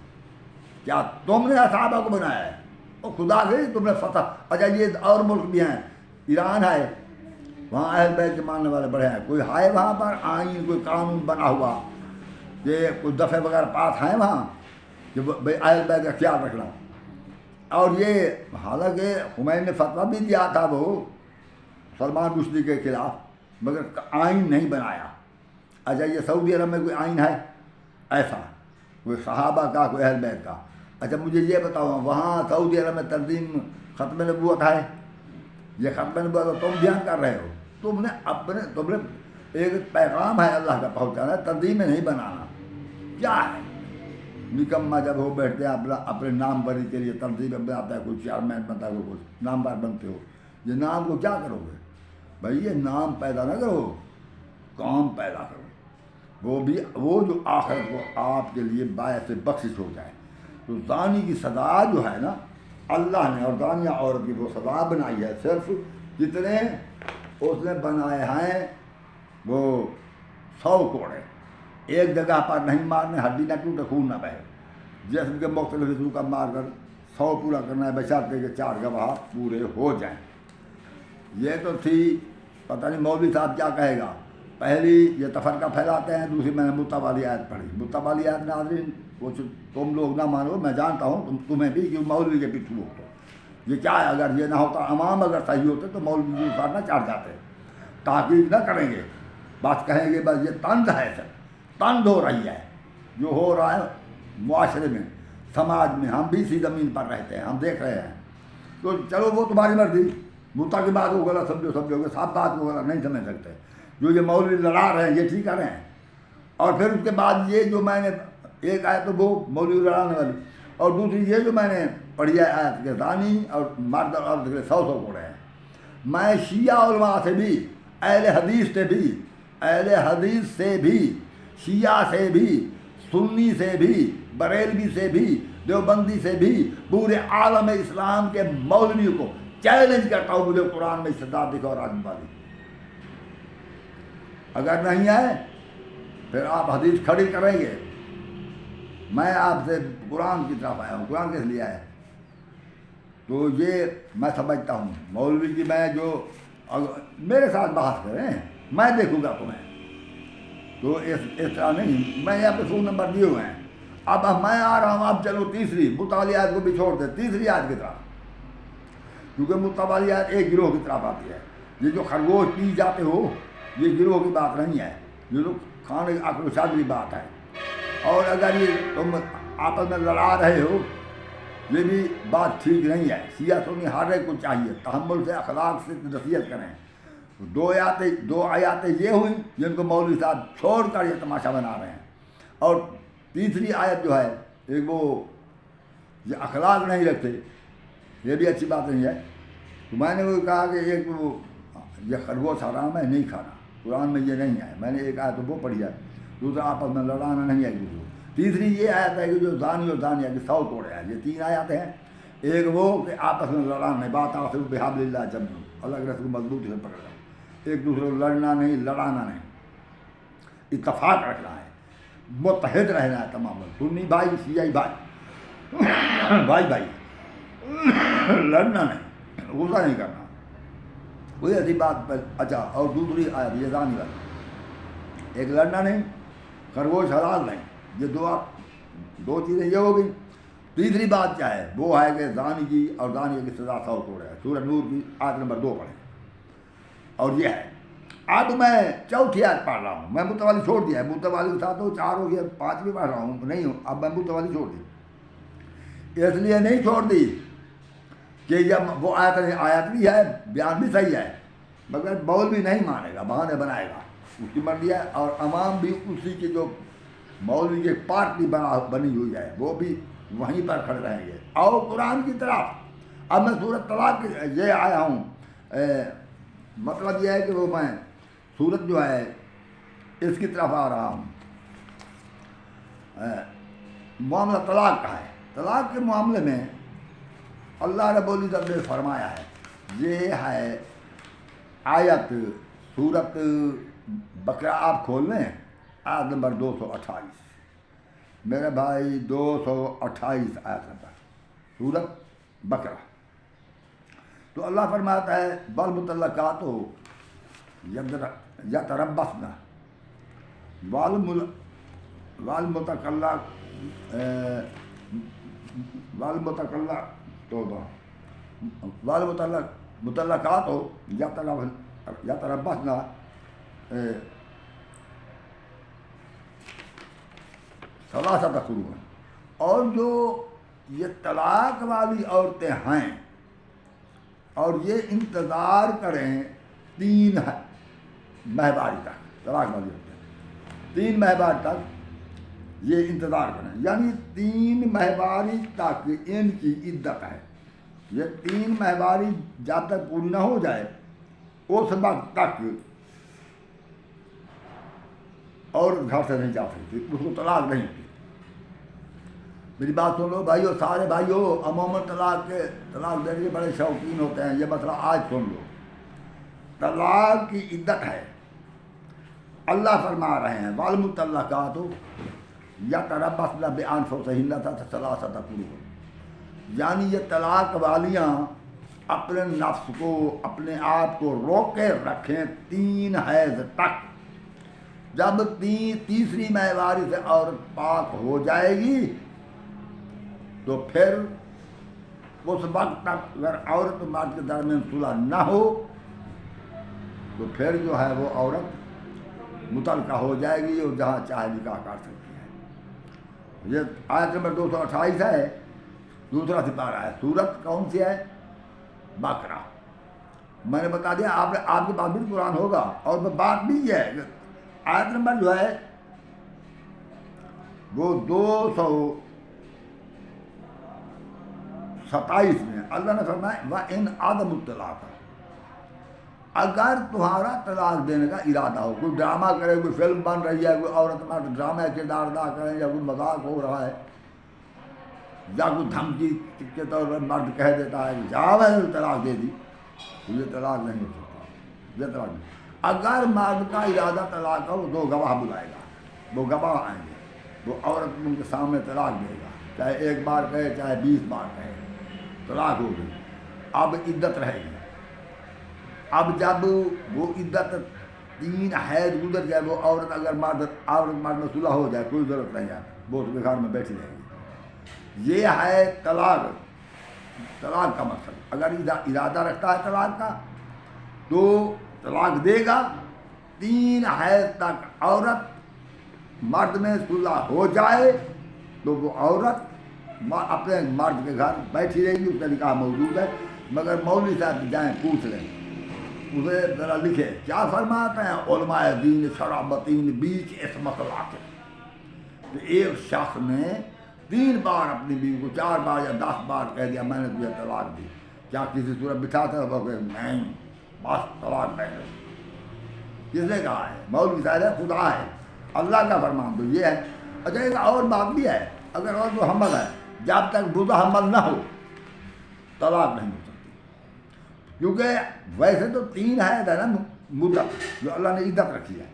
کیا تم نے صحابہ کو بنایا ہے؟ اور خدا سے تم نے فتح۔ اچھا یہ اور ملک بھی ہیں، ایران ہے، وہاں اہل بیت کے ماننے والے بڑے ہیں، کوئی ہے وہاں پر آئین کوئی قانون بنا ہوا، یہ کوئی دفعے وغیرہ پاس ہیں وہاں کہ بھائی اہل بیت کا خیال رکھنا؟ اور یہ حالانکہ خمینی نے فتویٰ بھی دیا تھا وہ سلمان رشدی کے خلاف، مگر آئین نہیں بنایا۔ اچھا یہ سعودی عرب میں کوئی آئین ہے ایسا، کوئی صحابہ کا، کوئی اہل بیت کا؟ اچھا مجھے یہ بتاؤ، وہاں سعودی عرب میں تنظیم ختم نبوت ہے، یہ ختم نبوت تم بیان کر رہے ہو، تم نے ایک پیغام ہے اللہ کا پہنچانا ہے، تنظیمیں نہیں بنانا۔ کیا ہے نکما جب ہو بیٹھتے ہیں اپنے نام بری کے لیے تنظیم بناتا ہے، کوئی چیئرمین بنتا ہے، کوئی کچھ نام بار بنتے ہو، یہ نام کو کیا کرو گے بھائی؟ یہ نام پیدا نہ کرو، کام پیدا کرو، وہ جو آخرت کو آپ کے لیے باعث بخشش ہو جائے۔ تو زانی کی سزا جو ہے نا، اللہ نے اور زانیہ عورت کی وہ سزا بنائی ہے، صرف کتنے اس نے بنائے ہیں، وہ 100 کوڑے، ایک جگہ پر نہیں مارنے، ہڈی نہ ٹوٹے خون نہ بہے، جسم کے مختلف حصوں کا مار کر 100 پورا کرنا ہے، بشرطے کہ 4 گواہ پورے ہو جائیں۔ یہ تو تھی، پتہ نہیں مولوی صاحب کیا کہے گا۔ پہلی یہ تفرقہ پھیلاتے ہیں، دوسری میں نے مطلع والی آیت پڑھی۔ مطلع والی آیت ناظرین وہ تم لوگ نہ مانو، میں جانتا ہوں تمہیں بھی کہ مولوی کے پیچھے ہو، یہ کیا ہے؟ اگر یہ نہ ہوتا، عوام اگر صحیح ہوتے تو مولوی جی نہ چڑھ جاتے، تحقیق نہ کریں گے، بس کہیں گے بس یہ طنز ہے، سر طنز ہو رہی ہے جو ہو رہا ہے معاشرے میں، سماج میں، ہم بھی اسی زمین پر رہتے ہیں، ہم دیکھ رہے ہیں۔ تو چلو وہ تمہاری مرضی، مطلع کی بات کو غلط سمجھو گے، صاحب بات کو غلط نہیں سمجھ سکتے، جو یہ مولوی لڑا رہے ہیں یہ ٹھیک کر رہے ہیں۔ اور پھر اس کے بعد یہ جو میں نے ایک آیت تو وہ مولوی لڑانے والی، اور دوسری یہ جو میں نے پڑھی ہے آیت کہ زانی اور مرد اور عورت کے 100 کوڑے ہیں۔ میں شیعہ علماء سے بھی، اہل حدیث سے بھی، شیعہ سے بھی، سنی سے بھی، بریلوی سے بھی، دیوبندی سے بھی، پورے عالم اسلام کے مولویوں کو چیلنج کرتا ہوں، مجھے قرآن میں استدلال دکھاؤ راجم والی۔ اگر نہیں ہے پھر آپ حدیث کھڑی کریں گے. میں آپ سے قرآن کی طرف آیا ہوں. قرآن کس لیے آیا؟ تو یہ میں سمجھتا ہوں مولوی جی میں جو میرے ساتھ بحث کریں میں دیکھوں گا تمہیں. تو اس طرح نہیں. میں یہاں پہ 100 نمبر دیے ہوئے ہیں. اب میں آ رہا ہوں. اب چلو تیسری متوالیات کو بھی چھوڑ دیں. تیسری آیت کی طرف, کیونکہ متوالیات ایک گروہ کی طرف آتی ہے. یہ جو خرگوش پی جاتے ہو یہ گروہ کی بات نہیں ہے. یہ تو کھانے عقل و شادی کی بات ہے. اور اگر یہ تم آپس میں لڑا رہے ہو یہ بھی بات ٹھیک نہیں ہے. سیاست میں ہر ایک کو چاہیے تحمل سے اخلاق سے نصیحت کریں. دو آیاتیں یہ ہوئی جن کو مولوی صاحب چھوڑ کر یہ تماشا بنا رہے ہیں. اور تیسری آیت جو ہے ایک وہ یہ اخلاق نہیں رکھتے, یہ بھی اچھی بات نہیں ہے. تو میں نے وہ کہا کہ ایک وہ یہ خرگوش حرام ہے نہیں کھانا, قرآن میں یہ نہیں ہے. میں نے ایک آیت وہ پڑھی ہے. دوسرا آپس میں لڑانا نہیں ہے ایک دوسرے. تیسری یہ آیت ہے کہ جو زانی اور زانیہ کی 100 توڑے ہیں. یہ 3 آیات ہیں. ایک وہ کہ آپس میں لڑانا نہیں, بات آخر بحبل اللہ جمعوا, اللہ کے رسول مضبوط سے پکڑ لو. ایک دوسرے کو لڑنا نہیں, لڑانا نہیں, اتفاق رکھنا ہے, متحد رہنا ہے تمام. سنی بھائی شیعی بھائی بھائی لڑنا نہیں, غصہ نہیں کرنا, کوئی ایسی بات پر. اچھا, اور دوسری آیت یہ زانی والی, ایک لڑنا نہیں, خرگوش حلال نہیں. یہ دو چیزیں یہ ہو گئی. تیسری بات کیا ہے؟ وہ ہے کہ زانی کی اور زانیہ کی سزا 100 توڑے ہے. سورہ نور کی آیت نمبر 2 پڑھیں. اور یہ ہے. اب میں چوتھی آیت پڑھ رہا ہوں. میں متوالی چھوڑ دیا ہے. متوالی کے ساتھ تو 4 ہو گیا, 5 بھی پڑھ رہا ہوں نہیں ہوں. اب میں متوالی چھوڑ دی. اس لیے نہیں چھوڑ دی کہ جب وہ آیت بھی ہے, بیان بھی صحیح ہے, مگر مولوی نہیں مانے گا, بہانے بنائے گا, اس کی مرضی ہے. اور عوام بھی اسی کی جو مولوی کی پارٹی بنی ہوئی ہے وہ بھی وہیں پر کھڑے رہیں گے. اور قرآن کی طرف اب میں سورۃ طلاق یہ آیا ہوں. مطلب یہ ہے کہ وہ میں سورت جو ہے اس کی طرف آ رہا ہوں. معاملہ طلاق کا ہے. طلاق کے معاملے میں اللہ رب العزت نے فرمایا ہے, یہ ہے آیت سورت بقرہ. آپ کھول لیں آیت نمبر 228 میرے بھائی, 228 آیت نمبر سورت بقرہ. تو اللہ فرماتا ہے والمطلقات یتربصن مطلقات یتربصن ثلاثۃ قروء. اور جو یہ طلاق والی عورتیں ہیں اور یہ انتظار کریں 3 مہواری تک. طلاق والی عورتیں 3 مہواری تک یہ انتظار کریں, یعنی 3 مہواری تک ان کی عدت ہے. یہ 3 مہواری جب تک پوری نہ ہو جائے اس وقت تک اور گھر سے نہیں جا سکتی, اس کو طلاق نہیں ہوتی. میری بات سن لو بھائیو, سارے بھائیو عموماً طلاق دینے کے بڑے شوقین ہوتے ہیں. یہ مسئلہ آج سن لو. طلاق کی عدت ہے. اللہ فرما رہے ہیں والمطلقات یتربصن بانفسہن ثلاثۃ قروء, یعنی یہ طلاق والیاں اپنے نفس کو, اپنے آپ کو روکے رکھیں 3 حیض تک. جب تیسری مہواری سے عورت پاک ہو جائے گی تو پھر اس وقت تک اگر عورت و مرد کے درمیان صلح نہ ہو تو پھر جو ہے وہ عورت مطلقہ ہو جائے گی اور جہاں چاہے نکاح کر سکتی ہے. یہ آیت نمبر 228 ہے, دوسرا سپارہ ہے. سورت کون سی ہے؟ بقرہ. میں نے بتا دیا آپ کے پاس بھی قرآن ہوگا. اور بات بھی یہ ہے کہ آیت نمبر جو ہے وہ 227 میں اللہ نے فرمایا وَإِنْ عَدَمُ الطَّلَاقَ, اگر تمہارا طلاق دینے کا ارادہ ہو, کوئی ڈرامہ کرے, کوئی فلم بن رہی ہے, کوئی عورت مرد ڈرامہ کردار ادا کریں, یا کوئی مذاق ہو رہا ہے, یا کوئی دھمکی کے طور پر مرد کہہ دیتا ہے کہ جا میں نے طلاق دے دی, تو یہ طلاق نہیں ہو سکتا. یہ طلاق نہیں. اگر مرد کا ارادہ طلاق کا, وہ 2 گواہ بلائے گا. وہ گواہ آئیں گے. وہ عورت ان کے سامنے طلاق دے گا, چاہے 1 بار کہے چاہے 20 بار کہے, طلاق ہو گئی. اب عدت رہے گی. اب جب وہ عدت 3 حیض گزر جائے, وہ عورت اگر عورت مرد میں صلح ہو جائے کوئی ضرورت نہیں ہے, وہ اس کے گھر میں بیٹھی رہے گی. یہ ہے طلاق کا مقصد. اگر ارادہ رکھتا ہے طلاق کا تو طلاق دے گا. 3 حیض تک عورت مرد میں صلح ہو جائے تو وہ عورت اپنے مرد کے گھر بیٹھی رہے گی, اس کا نکاح موجود ہے. مگر مولوی صاحب جائیں پوچھ لیں, اسے ذرا لکھے کیا فرماتے ہیں علماء دین شرابتین بیچ اس مسئلہ کے. ایک شخص نے 3 بار اپنی بیوی کو 4 بار یا 10 بار کہہ دیا میں نے تجھے طلاق دی, کیا کسی صورت بٹھاتا ہے؟ وہ کہ نہیں, بس طلاق نہیں. کس نے کہا ہے؟ مولوی صاحب ہے, خدا ہے, اللہ کا فرمان تو یہ ہے. اچھا ایک اور بات بھی ہے, اگر اور جو حمل ہے جب تک بوڑھا حمل نہ ہو طلاق نہیں ہو سکتی, کیونکہ ویسے تو 3 ہے نا مدت جو اللہ نے عدت رکھی ہے,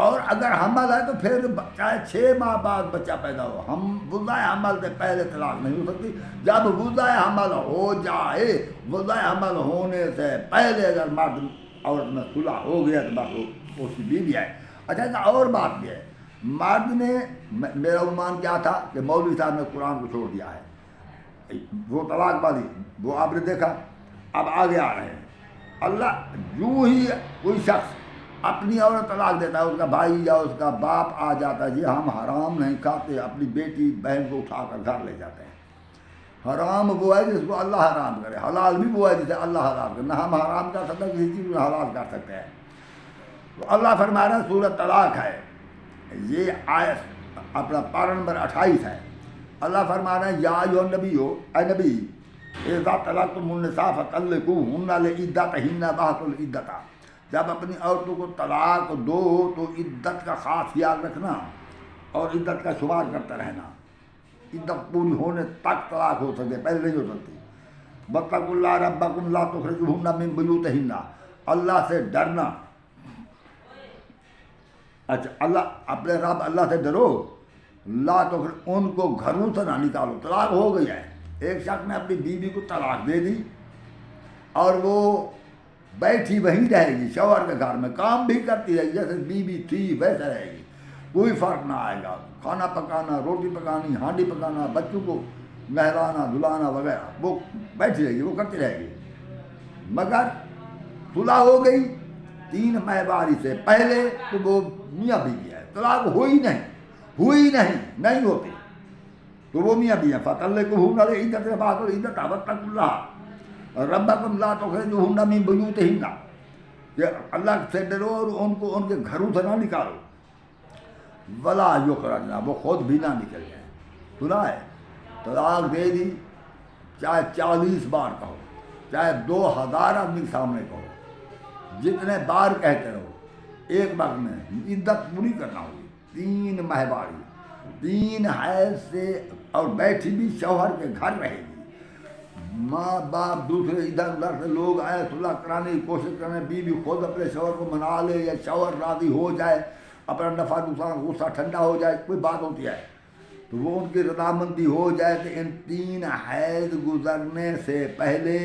اور اگر حمل ہے تو پھر چاہے 6 ماہ بعد بچہ پیدا ہو, ہم وضع حمل سے پہلے طلاق نہیں ہو سکتی. جب وضع حمل ہو جائے, وضع حمل ہونے سے پہلے اگر مرد عورت میں صلح ہو گیا تو بس اس کی بیوی ہے. اچھا ایک اور بات بھی ہے, مرد نے, میرا عنوان کیا تھا کہ مولوی صاحب نے قرآن کو چھوڑ دیا ہے, وہ طلاق والی وہ آپ نے دیکھا. اب آگے آ رہے ہیں. اللہ جو ہی کوئی شخص اپنی عورت طلاق دیتا ہے, اس کا بھائی یا اس کا باپ آ جاتا ہے, جی ہم حرام نہیں کھاتے, اپنی بیٹی بہن کو اٹھا کر گھر لے جاتے ہیں. حرام وہ ہے جس کو اللہ حرام کرے, حلال بھی وہ ہے جسے اللہ حلال کرے. نہ ہم حرام کر سکتے کسی چیز کو حلال کر سکتے ہیں. تو اللہ فرما رہا ہے سورۃ طلاق ہے, یہ آیت اپنا پارہ نمبر 28 ہے. اللہ فرما رہا ہے یا ایھا النبی, اے نبی, اذا طلقتم النساء فطلقوهن لعدتهن واحصوا العدۃ, جب اپنی عورتوں کو طلاق دو تو عدت کا خاص خیال رکھنا اور عدت کا شمار کرتے رہنا. عدت پوری ہونے تک طلاق ہو سکے, پہلے نہیں ہو سکتی. واتقوا اللہ ربکم لا تخرجوهن من بیوتہن, اللہ سے ڈرنا. اچھا اللہ اپنے رب اللہ سے ڈرو, لا تخرج, ان کو گھروں سے نہ نکالو. طلاق ہو گئی ہے, ایک شخص نے اپنی بیوی کو طلاق دے دی اور وہ بیٹھی وہیں رہے گی شوہر کے گھر میں, کام بھی کرتی رہے گی جیسے بیوی تھی ویسے رہے گی, کوئی فرق نہ آئے گا. کھانا پکانا, روٹی پکانی, ہانڈی پکانا, بچوں کو نہلانا دھلانا وغیرہ وہ بیٹھی رہے گی, وہ کرتی رہے گی. مگر صلح ہو گئی 3 مہواری سے پہلے تو وہ میاں بیوی ہے, طلاق ہوئی نہیں ہوتی تو وہ میاں بیوی ہے. فطلقوهن لعدتهن واحصوا العدۃ واتقوا اللہ ربکم لا تخرجوهن من بیوتہن, کہ اللہ سے ڈرو اور ان کو ان کے گھروں سے نہ نکالو. ولا یخرجن, وہ خود بھی نہ نکل جائیں. سنا ہے, طلاق دے دی, چاہے 40 بار کہو, چاہے 2000 آدمی سامنے کہو, جتنے بار کہتے رہو, ایک وقت میں عدت پوری کرنا ہوگی. 3 مہواری, 3 حیض سے, اور بیٹھی بھی شوہر کے گھر رہے گی. ماں باپ دوسرے ادھر ادھر سے لوگ آئے صلح کرانے کی کوشش کریں, بیوی خود اپنے شوہر کو منا لے یا شوہر راضی ہو جائے, اپنا نفع نقصان غصہ ٹھنڈا ہو جائے, کوئی بات ہوتی ہے تو وہ ان کی رضامندی ہو جائے. تو ان 3 حیض گزرنے سے پہلے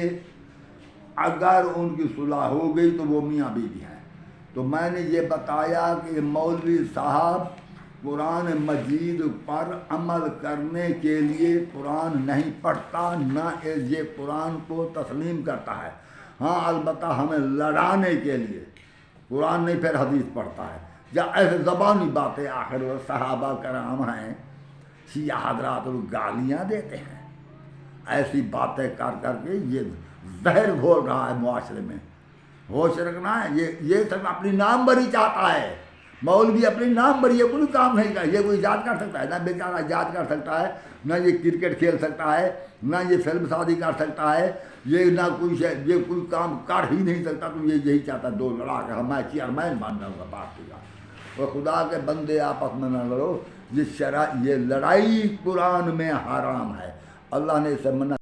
اگر ان کی صلح ہو گئی تو وہ میاں بیوی ہیں. تو میں نے یہ بتایا کہ مولوی صاحب قرآن مجید پر عمل کرنے کے لیے قرآن نہیں پڑھتا, نہ یہ قرآن کو تسلیم کرتا ہے. ہاں البتہ ہمیں لڑانے کے لیے قرآن نہیں پھر حدیث پڑھتا ہے. یا ایسے زبانی باتیں, آخر وہ صحابہ کرام ہیں, شیعہ حضرات گالیاں دیتے ہیں, ایسی باتیں کر کر کے یہ زہر گھول رہا ہے معاشرے میں. ہوش رکھنا ہے, یہ سب اپنی نام بری چاہتا ہے. مولوی اپنی نام بری, یہ کوئی کام نہیں کر, یہ کوئی ایجاد کر سکتا ہے؟ نہ بیچارہ ایجاد کر سکتا ہے, نہ یہ کرکٹ کھیل سکتا ہے, نہ یہ فلم شادی کر سکتا ہے, یہ نہ یہ کوئی کام کر ہی نہیں سکتا. تو یہ یہی چاہتا ہے 2 لڑا کے میں چیئرمین بن جاؤں گا پارٹی کا. وہ خدا کے بندے آپس میں نہ لڑو, یہ لڑائی قرآن میں حرام ہے. اللہ نے اسے منع